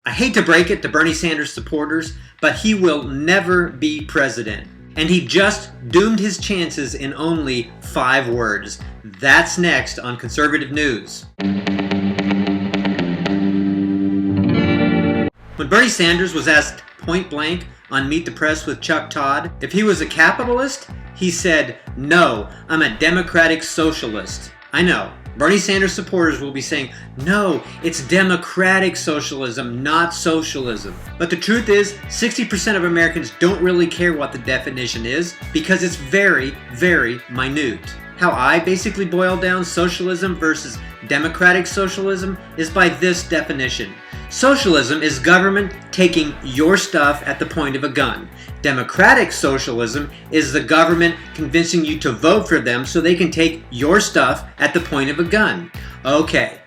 I hate to break it to Bernie Sanders supporters, but he will never be president. And he just doomed his chances in only 5 words. That's next on Conservative News. When Bernie Sanders was asked point blank on Meet the Press with Chuck Todd if he was a capitalist, he said, "No, I'm a Democratic Socialist." I know, Bernie Sanders supporters will be saying, "No, it's Democratic Socialism, not socialism." But the truth is, 60% of Americans don't really care what the definition is because it's very, very minute. How I basically boil down socialism versus democratic socialism is by this definition. Socialism is government taking your stuff at the point of a gun. Democratic socialism is the government convincing you to vote for them so they can take your stuff at the point of a gun. Okay,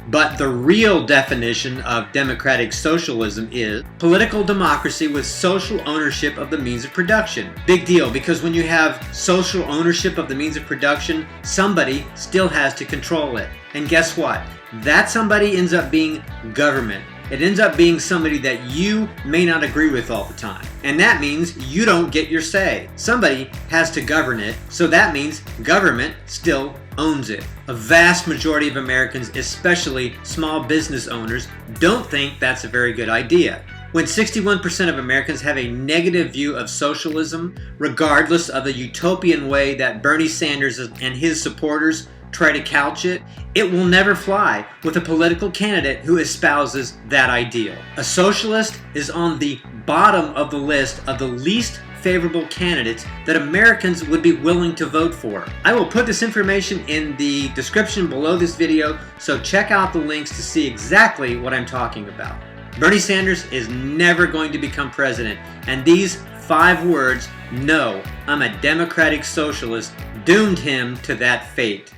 but the real definition of democratic socialism is political democracy with social ownership of the means of production. Big deal, because when you have social ownership of the means of production, somebody still has to control it. And guess what? That somebody ends up being government. It ends up being somebody that you may not agree with all the time. And that means you don't get your say. Somebody has to govern it, so that means government still owns it. A vast majority of Americans, especially small business owners, don't think that's a very good idea. When 61% of Americans have a negative view of socialism, regardless of the utopian way that Bernie Sanders and his supporters try to couch it, it will never fly with a political candidate who espouses that ideal. A socialist is on the bottom of the list of the least favorable candidates that Americans would be willing to vote for. I will put this information in the description below this video, so check out the links to see exactly what I'm talking about. Bernie Sanders is never going to become president, and these 5 words, "No, I'm a Democratic Socialist," doomed him to that fate.